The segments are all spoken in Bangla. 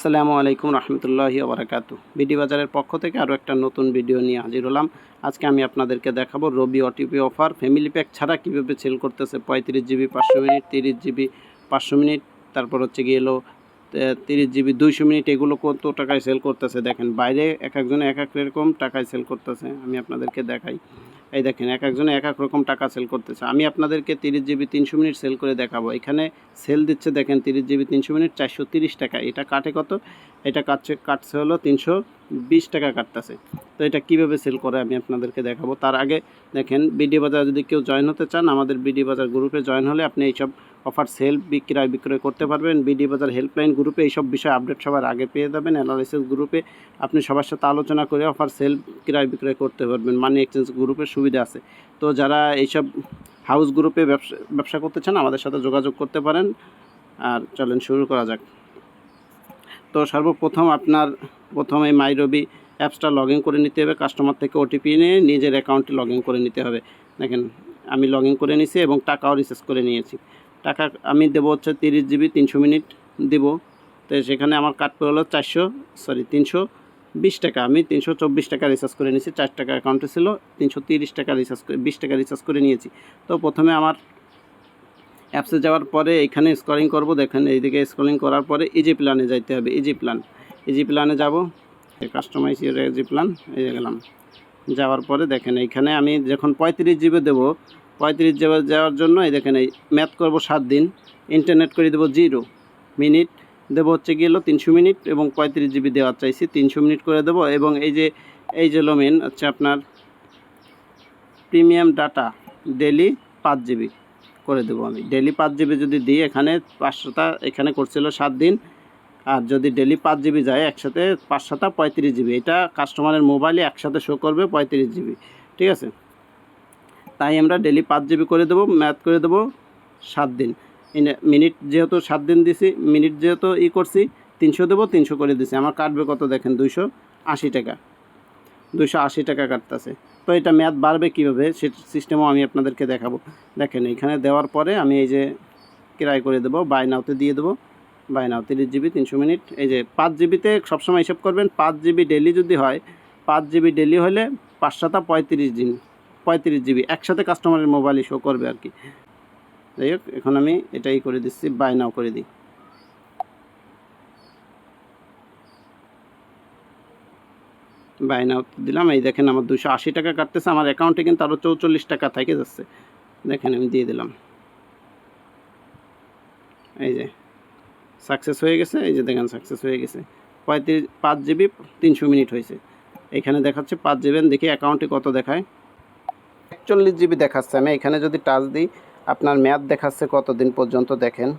আসসালামু আলাইকুম রহমতুল্লাহি ওয়া বারাকাতু। বিডি বাজারের পক্ষ থেকে আরও একটা নতুন ভিডিও নিয়ে হাজির হলাম। আজকে আমি আপনাদেরকে দেখাবো রবি ওটিপি অফার ফ্যামিলি প্যাক ছাড়া কীভাবে সেল করতেছে। 35 জিবি 500 মিনিট, 30 জিবি 500 মিনিট, তারপর হচ্ছে গিয়ে 30 জিবি 200 মিনিট, এগুলো কত টাকায় সেল করতেছে দেখেন। বাইরে এক একজনে এক এক রকম টাকায় সেল করতেছে, আমি আপনাদেরকে দেখাই। এই দেখেন এক একজনে এক এক রকম টাকা সেল করতেছে। আমি আপনাদেরকে 30 জিবি 300 মিনিট সেল করে দেখাবো। এখানে সেল দিচ্ছে দেখেন 30 জিবি 300 মিনিট 430 টাকা। এটা কাটে কত? এটা কাটছে হলো 320 টাকা কাটতেছে। তো এটা কিভাবে সেল করে আমি আপনাদেরকে দেখাবো। তার আগে দেখেন, বিডি বাজার যদি কেউ জয়েন হতে চান, আমাদের বিডি বাজার গ্রুপে জয়েন হলে আপনি এইসব অফার সেল বিক্রয় করতে পারবেন। বিডি বাজার হেল্পলাইন গ্রুপে এইসব বিষয়ে আপডেট সবার আগে পেয়ে যাবেন। অ্যানালাইসিস গ্রুপে আপনি সবার সাথে আলোচনা করে অফার সেল বিক্রয় করতে পারবেন। মানি এক্সচেঞ্জ গ্রুপের সুবিধা আছে। তো যারা এইসব হাউস গ্রুপে ব্যবসা করতে চান, আমাদের সাথে যোগাযোগ করতে পারেন। আর চলেন শুরু করা যাক। তো সর্বপ্রথম প্রথমে মাইরবি অ্যাপসটা লগ ইন করে নিতে হবে। কাস্টমার থেকে ওটিপি নিয়ে নিজের অ্যাকাউন্টে লগ ইন করে নিতে হবে। দেখেন আমি লগ ইন করে নিয়েছি এবং টাকাও রিচার্জ করে নিয়েছি। টাকা আমি দেবো হচ্ছে 30 জিবি 300 মিনিট দেব। তো সেখানে আমার কাটবে হলো 320 টাকা। আমি 324 টাকা রিচার্জ করে নিয়েছি। 4 টাকা অ্যাকাউন্টে ছিল, 330 টাকা 20 টাকা রিচার্জ করে নিয়েছি। তো প্রথমে আমার অ্যাপসে যাওয়ার পরে এখানে স্ক্রলিং করব। দেখেন এইদিকে স্ক্রলিং করার পরে ইজি প্ল্যানে যাইতে হবে। ইজি প্ল্যানে যাব, কাস্টমাইজ ইজি প্ল্যান, এই গেলাম। যাওয়ার পরে দেখেন এইখানে আমি যখন 35 জিবি দেবো, 35 জিবি যাওয়ার জন্য এই দেখেন এই ম্যাথ করব 7 দিন, ইন্টারনেট করে দেবো 0 মিনিট, দেবো হচ্ছে গিয়ে 300 মিনিট এবং 35 জিবি দেওয়ার চাইছি 300 মিনিট করে দেবো। এবং এই যে লোমেন হচ্ছে আপনার প্রিমিয়াম ডাটা ডেলি 5 জিবি করে দেবো। আমি ডেলি 5 জিবি যদি দিই, এখানে 500টা এখানে করছিল 7 দিন, আর যদি ডেলি 5 জিবি যায় একসাথে 500টা 35 জিবি। এটা কাস্টমারের মোবাইলে একসাথে শো করবে 35 জিবি, ঠিক আছে। তাই আমরা ডেলি 5 জিবি করে দেবো, ম্যাথ করে দেবো 7 দিন। মিনিট যেহেতু 7 দিন দিছি, মিনিট যেহেতু করছি 300 দেবো, 300 করে দিছি। আমার কাটবে কত দেখেন, 280 টাকা। 280 টাকা কাটতেছে। তো এটা ম্যাথ বাড়বে কীভাবে সে সিস্টেমও আমি আপনাদেরকে দেখাবো। দেখেন এখানে দেওয়ার পরে আমি এই যে ক্রয় করে দেবো, বাই নাওতে দিয়ে দেবো। Buy now 30 GB 300 minute. এই যে 5 জিবিতে সবসময় হিসাব করবেন, 5 জিবি ডেলি যদি হয়, 5 জিবি ডেলি হলে 500টা 35 দিন, 35 জিবি একসাথে কাস্টমারের মোবাইলে শো করবে আর কি। যাই হোক, এখন আমি এটাই করে দিচ্ছি, বাই নাও করে দিই। বাই নাও দিলাম। এই দেখেন আমার 280 টাকা কাটতেছে। আমার অ্যাকাউন্টে কিন্তু আরও 44 টাকা থেকে যাচ্ছে। দেখেন আমি দিয়ে দিলাম, এই যে সাকসেস হয়ে গেছে। এই যে দেখেন সাকসেস হয়ে গেছে। 5 জিবি 300 মিনিট হয়েছে। এখানে দেখাচ্ছে 5 জিবি। দেখি অ্যাকাউন্টে কত দেখায়, 41 জিবি দেখাচ্ছে। আমি এখানে যদি টাচ দিই, আপনার ম্যাথ দেখাচ্ছে কতদিন পর্যন্ত দেখেন,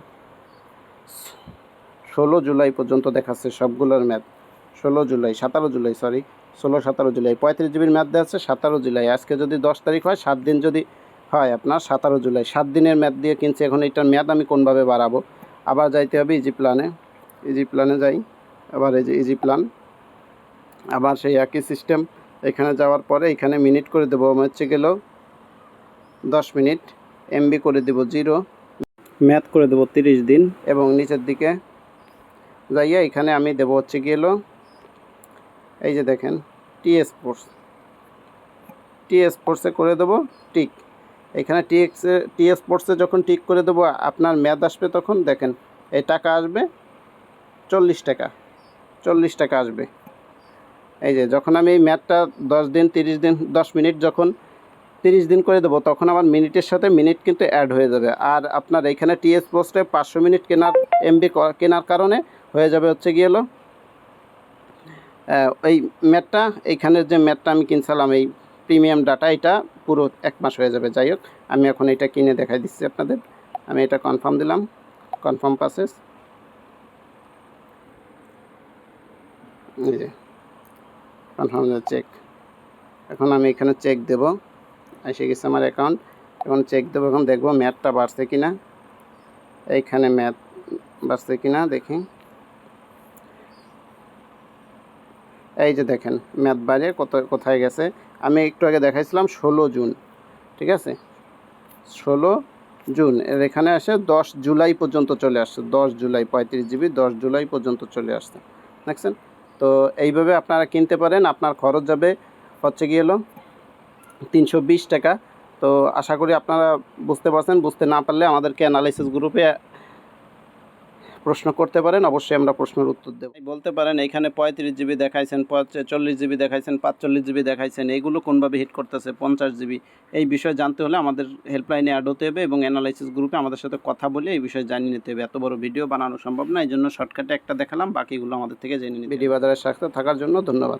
16 জুলাই পর্যন্ত দেখাচ্ছে সবগুলোর ম্যাথ। 17 জুলাই 17 জুলাই 35 জিবির ম্যাথ দেখাচ্ছে 17 জুলাই। আজকে যদি 10 তারিখ হয়, 7 দিন যদি হয় আপনার 17 জুলাই, 7 দিনের ম্যাথ দিয়ে কিনছে। এখন এইটার ম্যাথ আমি কোনভাবে বাড়াবো? আবার যাইতে হবে ইজি প্ল্যানে যাই। আবার এই যে ইজি প্ল্যান, আবার সেই একই সিস্টেম। এখানে যাওয়ার পরে এখানে মিনিট করে দেবো, হচ্ছে গেল 10 মিনিট, এমবি করে দেবো 0, ম্যাথ করে দেবো 30 দিন। এবং নিচের দিকে যাইয়া এখানে আমি দেবো হচ্ছে গেল, এই যে দেখেন টি স্পোর্টসে করে দেবো টিক। এখানে টি স্পোর্টসে যখন টিক করে দেবো, আপনার ম্যাথ আসবে, তখন দেখেন এই টাকা আসবে 40 টাকা আসবে। এই যে যখন আমি এই ম্যাথটা 10 দিন 30 দিন 10 মিনিট যখন 30 দিন করে দেবো, তখন আবার মিনিটের সাথে মিনিট কিন্তু অ্যাড হয়ে যাবে। আর আপনার এখানে টি স্পোর্টসে 500 মিনিট এমবি কেনার কারণে হয়ে যাবে হচ্ছে গিয়ে এই ম্যাথটা, এইখানের যে ম্যাথটা আমি কিনছিলাম এই প্রিমিয়াম ডাটা, এটা পুরো 1 মাস হয়ে যাবে। যাই হোক, আমি এখন এটা কিনে দেখাই দিচ্ছি আপনাদের। আমি এটা কনফার্ম দিলাম, কনফার্ম প্রসেস। এই যে কনফার্ম চেক। এখন আমি এখানে চেক দেব, এসে গেছে আমার অ্যাকাউন্ট। এখন চেক দেবো, এখন দেখবো ম্যাথটা বাড়ছে কিনা। এইখানে ম্যাথ বাড়ছে কিনা দেখি। এই যে দেখেন ম্যাথ বাইরে কোথায় গেছে। আমি একটু আগে দেখাইছিলাম 16 জুন, ঠিক আছে, 16 জুন এর এখানে আসে 10 জুলাই পর্যন্ত চলে আসছে, 10 জুলাই 35 জিবি 10 জুলাই পর্যন্ত চলে আসছে, দেখছেন। তো এইভাবে আপনারা কিনতে পারেন। আপনার খরচ যাবে হচ্ছে গিয়ে হলো 320 টাকা। তো আশা করি আপনারা বুঝতে পারছেন। বুঝতে না পারলে আমাদেরকে অ্যানালাইসিস গ্রুপে প্রশ্ন করতে পারেন, অবশ্যই আমরা প্রশ্নের উত্তর দেব। বলতে পারেন এইখানে 35 জিবি দেখাইছেন, 40 জিবি দেখাইছেন, 45 জিবি দেখাইছেন, এইগুলো কোনভাবে হিট করতেছে 50 জিবি। এই বিষয়ে জানতে হলে আমাদের হেল্পলাইনে অ্যাড হতে হবে এবং অ্যানালাইসিস গ্রুপে আমাদের সাথে কথা বলে এই বিষয়ে জানিয়ে নিতে হবে। এত বড় ভিডিও বানানো সম্ভব না, এই জন্য শর্টকাটে একটা দেখালাম, বাকিগুলো আমাদের থেকে জেনে নিতে হবে। বিডি বাজারের সাথে থাকার জন্য ধন্যবাদ।